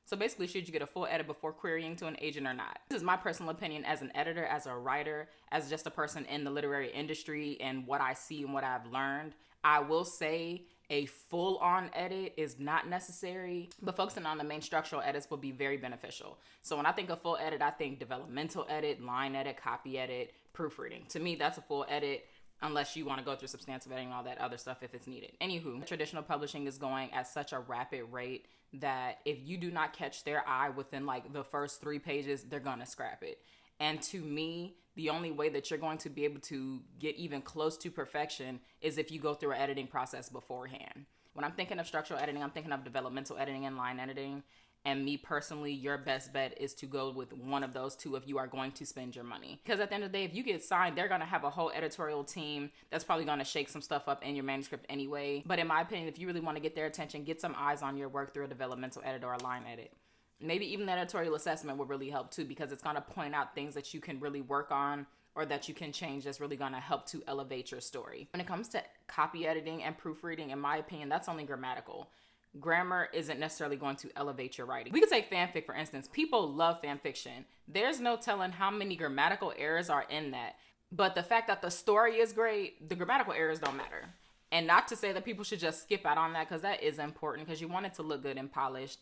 So basically, should you get a full edit before querying to an agent or not? This is my personal opinion as an editor, as a writer, as just a person in the literary industry and what I see and what I've learned. I will say a full-on edit is not necessary, but focusing on the main structural edits will be very beneficial. So when I think of full edit, I think developmental edit, line edit, copy edit, proofreading. To me, that's a full edit, unless you want to go through substantive editing and all that other stuff if it's needed. Anywho, traditional publishing is going at such a rapid rate that if you do not catch their eye within like the first 3 pages, they're gonna scrap it. And to me, the only way that you're going to be able to get even close to perfection is if you go through an editing process beforehand. When I'm thinking of structural editing, I'm thinking of developmental editing and line editing. And me personally, your best bet is to go with one of those two if you are going to spend your money. Because at the end of the day, if you get signed, they're going to have a whole editorial team that's probably going to shake some stuff up in your manuscript anyway. But in my opinion, if you really want to get their attention, get some eyes on your work through a developmental edit or a line edit. Maybe even the editorial assessment will really help too, because it's going to point out things that you can really work on or that you can change that's really going to help to elevate your story. When it comes to copy editing and proofreading, in my opinion, that's only grammatical. Grammar isn't necessarily going to elevate your writing. We could take fanfic, for instance. People love fan fiction. There's no telling how many grammatical errors are in that. But the fact that the story is great, the grammatical errors don't matter. And not to say that people should just skip out on that, because that is important, because you want it to look good and polished.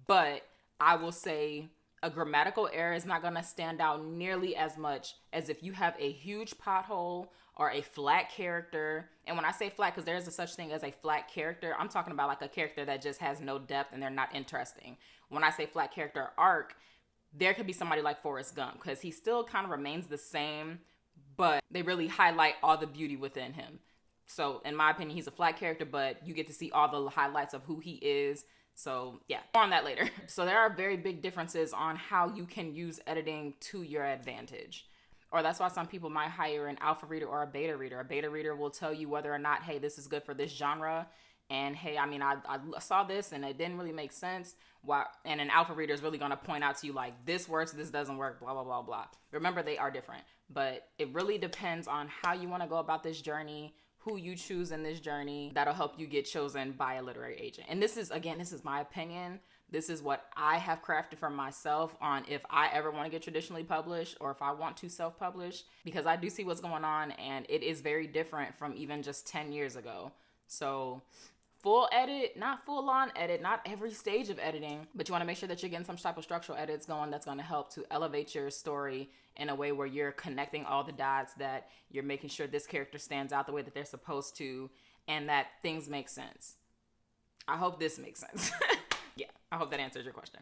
But I will say a grammatical error is not going to stand out nearly as much as if you have a huge pothole or a flat character. And when I say flat, because there's a such thing as a flat character, I'm talking about like a character that just has no depth and they're not interesting. When I say flat character arc, there could be somebody like Forrest Gump, because he still kind of remains the same, but they really highlight all the beauty within him. So in my opinion, he's a flat character, but you get to see all the highlights of who he is. So yeah, more on that later. So there are very big differences on how you can use editing to your advantage. Or that's why some people might hire an alpha reader or a beta reader. A beta reader will tell you whether or not, hey, this is good for this genre. And hey, I mean, I saw this and it didn't really make sense. And an alpha reader is really going to point out to you like, this works, this doesn't work, blah, blah, blah, blah. Remember, they are different. But it really depends on how you want to go about this journey, who you choose in this journey. That'll help you get chosen by a literary agent. And this is, again, this is my opinion. This is what I have crafted for myself on if I ever want to get traditionally published or if I want to self-publish, because I do see what's going on and it is very different from even just 10 years ago. So full edit, not full on edit, not every stage of editing, but you want to make sure that you're getting some type of structural edits going that's going to help to elevate your story in a way where you're connecting all the dots, that you're making sure this character stands out the way that they're supposed to, and that things make sense. I hope this makes sense. Yeah, I hope that answers your question.